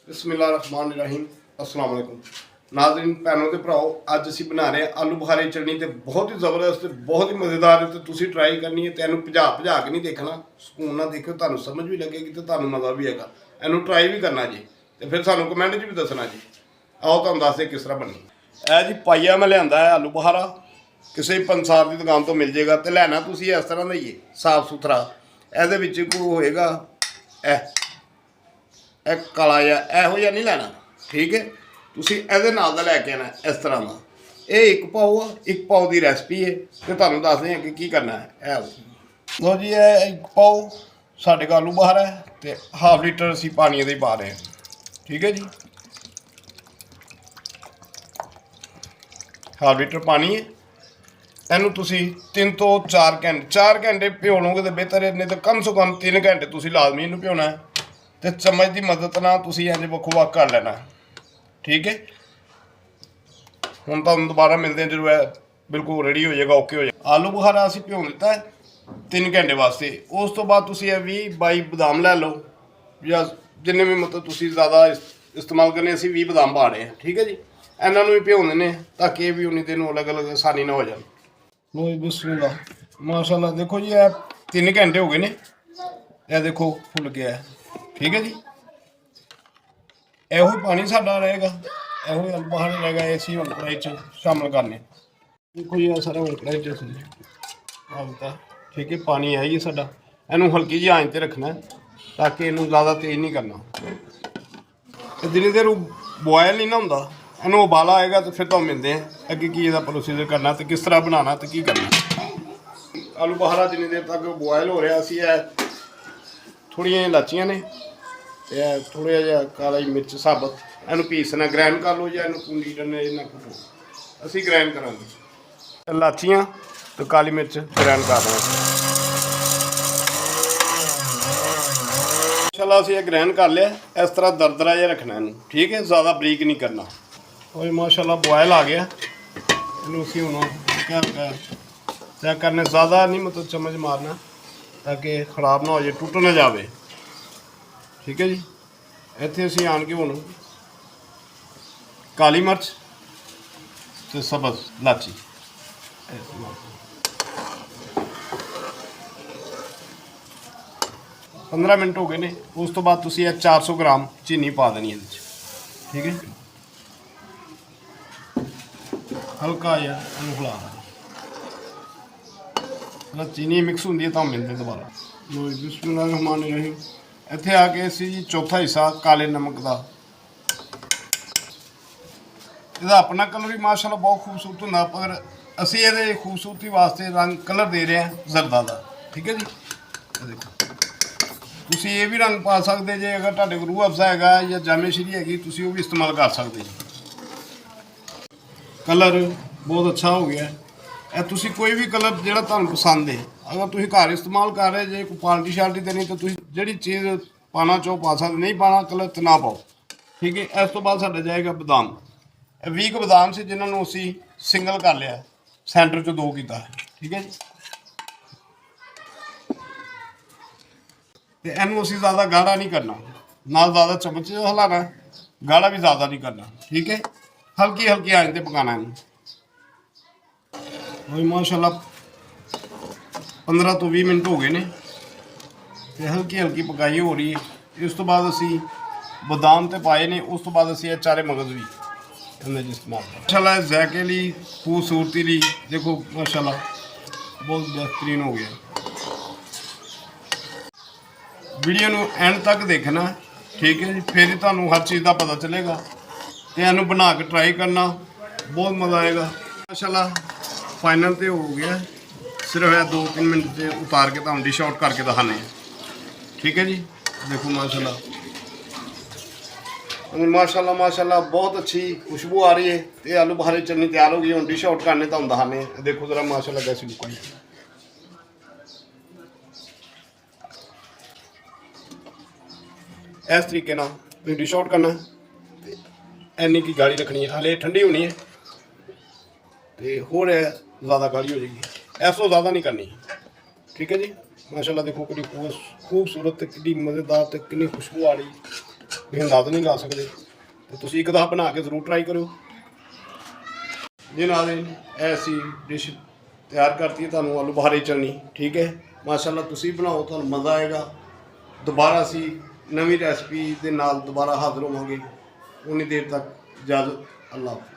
बिस्मिल्लाहिर्रहमानिर्रहीम अस्सलाम वालेकुम नाज़रीन भैनों ते भराओ अज असीं बना रहे हैं आलू बुखारे चटनी ते बहुत ही ज़बरदस्त बहुत ही मज़ेदार है। तो तुसीं ट्राई करनी है तो इनू भजा भजा के नहीं देखना, सुकून नाल देखो, तुहानूं समझ भी लगेगी तो तुहानूं मज़ा भी आएगा। इनू ट्राई भी करना जी तो फिर सानूं कमेंट च भी दसना जी। आओ तुहानूं दसदे किस तरह बनी। ਇਹ जी पाइया मैं लिआंदा है आलू बुखारा, किसी पंसार की दुकान तो मिल जाएगा। तो लेना तुसीं इस तरह का ही है, साफ सुथरा। ਇਹਦੇ ਵਿੱਚ ਕੋਈ ਹੋਏਗਾ ਇਹ ਕਾਲਾ ਜਿਹਾ ਇਹੋ ਜਿਹਾ ਨਹੀਂ ਲੈਣਾ, ਠੀਕ ਹੈ। ਤੁਸੀਂ ਇਹਦੇ ਨਾਲ ਦਾ ਲੈ ਕੇ ਆਣਾ ਇਸ ਤਰ੍ਹਾਂ ਦਾ। ਇਹ ਇੱਕ ਪਾਓ ਆ, ਇੱਕ ਪਾਓ ਦੀ ਰੈਸਪੀ ਹੈ ਤੇ ਤੁਹਾਨੂੰ ਦੱਸਦੇ ਹਾਂ ਕਿ ਕੀ ਕਰਨਾ ਹੈ। ਇਹ ਲਓ ਜੀ, ਇਹ ਇੱਕ ਪਾਓ ਸਾਡੇ ਕੋਲ ਆਲੂ ਬੁਖਾਰਾ ਹੈ ਤੇ ਹਾਫ ਲੀਟਰ ਅਸੀਂ ਪਾਣੀ ਇਹਦੇ ਪਾ ਰਹੇ ਹਾਂ, ਠੀਕ ਹੈ ਜੀ। ਹਾਫ ਲੀਟਰ ਪਾਣੀ ਹੈ। ਇਹਨੂੰ ਤੁਸੀਂ 3 ਤੋਂ 4 ਘੰਟੇ ਭਿਓ ਲਓਗੇ ਤਾਂ ਬਿਹਤਰ ਹੈ, ਨਹੀਂ ਤਾਂ ਕਮ ਸੇ ਕਮ 3 ਘੰਟੇ ਤੁਸੀਂ ਲਾਜ਼ਮੀ ਇਹਨੂੰ ਭਿਓਣਾ ਹੈ। ਤੇ ਚਮਚ ਦੀ ਮਦਦ ਨਾਲ ਤੁਸੀਂ ਇੰਝ ਵੱਖੋ ਵੱਖ ਕਰ ਲੈਣਾ, ਠੀਕ ਹੈ। ਹੁਣ ਤੁਹਾਨੂੰ ਦੁਬਾਰਾ ਮਿਲਦੇ ਹਾਂ ਜਦੋਂ ਇਹ ਬਿਲਕੁਲ ਰੈਡੀ ਹੋ ਜਾਏਗਾ, ਓਕੇ ਹੋ ਜਾਏਗਾ। ਆਲੂ ਬੁਖਾਰਾ ਅਸੀਂ ਭਿਓ ਦਿੱਤਾ ਹੈ 3 ਘੰਟੇ ਵਾਸਤੇ। ਉਸ ਤੋਂ ਬਾਅਦ ਤੁਸੀਂ ਇਹ 20-22 ਬਦਾਮ ਲੈ ਲਓ, ਜਾਂ ਜਿੰਨੇ ਵੀ ਮਤਲਬ ਤੁਸੀਂ ਜ਼ਿਆਦਾ ਇਸਤੇਮਾਲ ਕਰਨੇ। ਅਸੀਂ 20 ਬਦਾਮ ਪਾ ਰਹੇ ਹਾਂ, ਠੀਕ ਹੈ ਜੀ। ਇਹਨਾਂ ਨੂੰ ਵੀ ਭਿਓ ਦਿੰਦੇ ਹਾਂ ਤਾਂ ਕਿ ਇਹ ਵੀ ਉਨੀ ਦਿਨ ਅਲੱਗ ਅਲੱਗ ਆਸਾਨੀ ਨਾਲ ਹੋ ਜਾਣ। ਲੋ ਜੀ ਬਿਸਮਿਲ੍ਲਾ, ਮਾਸ਼ਾਅੱਲਾ। ਦੇਖੋ ਜੀ ਇਹ 3 ਘੰਟੇ ਹੋ ਗਏ ਨੇ, ਇਹ ਦੇਖੋ ਫੁੱਲ ਗਿਆ, ਠੀਕ ਹੈ ਜੀ। ਇਹੋ ਹੀ ਪਾਣੀ ਸਾਡਾ ਰਹੇਗਾ, ਇਹੋ ਹੀ ਆਲੂ ਬੁਖਾਰਾ ਰਹੇਗਾ। ਇਹ ਅਸੀਂ ਹੁਣ ਕੜਾਹੀ 'ਚ ਸ਼ਾਮਲ ਕਰਨੇ। ਦੇਖੋ ਜੀ ਇਹ ਸਾਰਾ ਹੁਣ ਕੜਾਹੀ 'ਚ ਅਸੀਂ ਪਾ ਦਿੱਤਾ, ਠੀਕ ਹੈ। ਪਾਣੀ ਹੈ ਜੀ ਸਾਡਾ। ਇਹਨੂੰ ਹਲਕੀ ਜਿਹੀ ਆਂਚ 'ਤੇ ਰੱਖਣਾ ਤਾਂ ਕਿ ਇਹਨੂੰ ਜ਼ਿਆਦਾ ਤੇਜ਼ ਨਹੀਂ ਕਰਨਾ। ਤੇ ਜਿੰਨੀ ਦੇਰ ਉਹ ਬੋਇਲ ਨਹੀਂ ਨਾ ਹੁੰਦਾ, ਇਹਨੂੰ ਉਬਾਲਾ ਆਏਗਾ ਤਾਂ ਫਿਰ ਤੁਹਾਨੂੰ ਮਿਲਦੇ ਆ ਅੱਗੇ ਕੀ ਇਹਦਾ ਪ੍ਰੋਸੀਜਰ ਕਰਨਾ ਤੇ ਕਿਸ ਤਰ੍ਹਾਂ ਬਣਾਉਣਾ ਤੇ ਕੀ ਕਰਨਾ। ਆਲੂ ਬੁਖਾਰਾ ਜਿੰਨੀ ਦੇਰ ਤੱਕ ਬੋਇਲ ਹੋ ਰਿਹਾ ਸੀ, ਇਹ ਥੋੜ੍ਹੀਆਂ ਇਲਾਚੀਆਂ ਨੇ ਤੇ ਇਹ ਥੋੜ੍ਹਾ ਜਿਹਾ ਕਾਲਾ ਮਿਰਚ ਸਾਬਤ, ਇਹਨੂੰ ਪੀਸਣਾ, ਗ੍ਰਾਈਂਡ ਕਰ ਲਓ ਜਾਂ ਇਹਨੂੰ ਕੁੰਡੀ ਡੰਡੇ ਨਾਲ ਕੁੱਟੋ। ਅਸੀਂ ਗ੍ਰਾਈਂਡ ਕਰਾਂਗੇ। ਇਲਾਚੀਆਂ ਤੇ ਕਾਲੀ ਮਿਰਚ ਗ੍ਰਾਈਂਡ ਕਰ ਰਹੇ ਹਾਂ। ਮਾਸ਼ਾਅੱਲਾ ਅਸੀਂ ਇਹ ਗ੍ਰਾਈਂਡ ਕਰ ਲਿਆ। ਇਸ ਤਰ੍ਹਾਂ ਦਰਦਰਾ ਜਿਹਾ ਰੱਖਣਾ ਇਹਨੂੰ, ਠੀਕ ਹੈ। ਜ਼ਿਆਦਾ ਬਰੀਕ ਨਹੀਂ ਕਰਨਾ। और माशाल्लाह बॉयल आ गया। ਇਹਨੂੰ ਅਸੀਂ ਹੁਣ ਚੈੱਕ ਕਰਨਾ, ज़्यादा नहीं मतलब चम्मच मारना ताकि ख़राब ना हो जाए, टुट ना जाए, ठीक है जी। ਇੱਥੇ ਅਸੀਂ ਆਣ ਕੇ ਹੁਣ ਕਾਲੀ ਮਿਰਚ ਤੇ ਸਬਜ਼ ਇਲਾਚੀ 15 ਮਿੰਟ ਹੋ ਗਏ ਨੇ। ਉਸ ਤੋਂ ਬਾਅਦ ਤੁਸੀਂ ਇਹ 400 ਗ੍ਰਾਮ ਚੀਨੀ ਪਾ ਦੇਣੀ ਇਹਦੇ 'ਚ, ਠੀਕ ਹੈ। हल्का जिहा ਇਹਨੂੰ ਹਿਲਾ ਦੇਣਾ। ਚੀਨੀ ਮਿਕਸ ਹੁੰਦੀ ਹੈ ਤਾਂ ਮਿਲਦੇ ਦੁਬਾਰਾ। ਬਿਸਮਿल्लाहिर्रहमानिर्रहीम। ਇੱਥੇ ਆ ਕੇ ਅਸੀਂ ਜੀ ਚੌਥਾ ਹਿੱਸਾ ਕਾਲੇ ਨਮਕ ਦਾ। ਇਹਦਾ ਆਪਣਾ ਕਲਰ ਵੀ ਮਾਸ਼ਾਅੱਲਾ ਬਹੁਤ ਖੂਬਸੂਰਤ ਹੁੰਦਾ, ਪਰ ਅਸੀਂ ਇਹਦੇ ਖੂਬਸੂਰਤੀ ਵਾਸਤੇ ਰੰਗ ਕਲਰ ਦੇ ਰਹੇ ਹਾਂ ਜ਼ਰਦਾ ਦਾ, ਠੀਕ ਹੈ ਜੀ। ਦੇਖੋ ਤੁਸੀਂ ਇਹ ਵੀ ਰੰਗ ਪਾ ਸਕਦੇ ਜੇ, ਅਗਰ ਤੁਹਾਡੇ ਕੋਲ ਰੂਹ ਅਫਜ਼ਾ ਹੈਗਾ ਜਾਂ ਜਾਮੇ ਸ਼ਰੀ ਹੈਗੀ ਤੁਸੀਂ ਉਹ ਵੀ ਇਸਤੇਮਾਲ ਕਰ ਸਕਦੇ ਜੀ। कलर बहुत अच्छा हो गया है। तुसी कोई भी कलर जो तुहानूं पसंद है, अगर तुसी घर इस्तेमाल कर रहे जे कोई पार्टी शार्टी देनी तो तुसी जिहड़ी चीज़ पाना चाहो पा सकते, नहीं पाना कलर तो ना पाओ, ठीक है। इस तो बाद साडा जाएगा बदाम। 20 बदाम से जिन्होंने असी सिंगल कर लिया, सेंटर चो 2 किया, ठीक है जी। तो इनू असी ज़्यादा गाढ़ा नहीं करना, ना ज़्यादा चम्मच हिलाना, गाढ़ा भी ज़्यादा नहीं करना, ठीक है। हल्की हल्की आंच पे पकाना है। माशाल्लाह 15 ਤੋਂ 20 ਮਿੰਟ ਹੋ ਗਏ ਨੇ ਤੇ ਹਲਕੀ ਹਲਕੀ ਪਕਾਈ ਹੋ ਰਹੀ ਹੈ। ਇਸ ਤੋਂ ਬਾਅਦ ਅਸੀਂ ਬਦਾਮ ਤੇ ਪਾਏ ਨੇ, ਉਸ ਤੋਂ ਬਾਅਦ ਅਸੀਂ ਇਹ ਚਾਰੇ ਮਗਜ਼ ਵੀ ਇਹਦੇ ਇਸਤੇਮਾਲ ਮਾਸ਼ਾਅੱਲਾ ਜ਼ਾਇਕੇ ਲਈ, ਖੂਬਸੂਰਤੀ ਲਈ। ਦੇਖੋ ਮਾਸ਼ਾਅੱਲਾ ਬਹੁਤ ਬਿਹਤਰੀਨ ਹੋ ਗਿਆ। ਵੀਡੀਓ ਨੂੰ ਐਂਡ ਤੱਕ ਦੇਖਣਾ, ਠੀਕ ਹੈ ਜੀ, ਫਿਰ ਹੀ ਤੁਹਾਨੂੰ ਹਰ ਚੀਜ਼ ਦਾ ਪਤਾ ਚੱਲੇਗਾ। ਤੇ ਇਹਨੂੰ ਬਣਾ ਕੇ ਟਰਾਈ ਕਰਨਾ, ਬਹੁਤ ਮਜ਼ਾ ਆਏਗਾ। ਮਾਸ਼ਾਅੱਲਾ ਫਾਈਨਲ ਤੇ ਹੋ ਗਿਆ। ਸਿਰਫ ਇਹ 2-3 ਮਿੰਟ ਤੇ ਉਤਾਰ ਕੇ ਤੁਹਾਨੂੰ ਡਿਸ਼ ਆਊਟ ਕਰਕੇ ਦਿਖਾਣੇ, ਠੀਕ ਹੈ ਜੀ। ਦੇਖੋ ਮਾਸ਼ਾਅੱਲਾ ਮਾਸ਼ਾਅੱਲਾ ਮਾਸ਼ਾਅੱਲਾ ਬਹੁਤ ਅੱਛੀ ਖੁਸ਼ਬੂ ਆ ਰਹੀ ਹੈ ਤੇ ਆਲੂ ਬੁਖਾਰੇ ਚਟਨੀ ਤਿਆਰ ਹੋ ਗਈ। ਹੁਣ ਡਿਸ਼ ਆਊਟ ਕਰਨੇ ਤੁਹਾਨੂੰ ਦਿਖਾਣੇ। ਦੇਖੋ ਜ਼ਰਾ ਮਾਸ਼ਾਅੱਲਾ ਕੈਸੀ ਲੁੱਕ ਆਈ। ਇਸ ਤਰੀਕੇ ਨਾਲ ਤੁਸੀਂ ਡਿਸ਼ ਆਊਟ ਕਰਨਾ। ਇੰਨੀ की गाढ़ी रखनी है, हाले ठंडी होनी है तो होर ज़्यादा गाढ़ी हो जाएगी। इस तो ज़्यादा नहीं करनी, ठीक है जी। माशाल्लाह देखो कितनी खूबसूरत, कितनी मज़ेदार, कितनी खुशबू आ रही। ਤੁਸੀਂ ਅੰਦਾਜ਼ ਨਹੀਂ ਲਾ ਸਕਦੇ। ਤੇ ਤੁਸੀਂ ਇੱਕ ਦਫਾ ਬਣਾ ਕੇ ਜ਼ਰੂਰ ਟਰਾਈ ਕਰਿਓ। ਜੀ ਨਾਜ਼ਰੀਨ, ਐਸੀ ਡਿਸ਼ ਤਿਆਰ ਕਰਤੀ ਹੈ ਤੁਹਾਨੂੰ ਆਲੂ ਬੁਖਾਰੇ ਚਟਨੀ। ਠੀਕ ਹੈ, ਮਾਸ਼ਾਅੱਲਾ ਤੁਸੀਂ ਬਣਾਓ, ਤੁਹਾਨੂੰ ਮਜ਼ਾ ਆਏਗਾ। ਦੁਬਾਰਾ ਅਸੀਂ ਨਵੀਂ ਰੈਸਪੀ ਦੇ ਨਾਲ ਦੁਬਾਰਾ ਹਾਜ਼ਰ ਹੋਵਾਂਗੇ। ਉਨੀ ਦੇਰ ਤੱਕ ਇਜਾਜ਼ਤ, ਅੱਲਾ ਹਾਫਿਜ਼।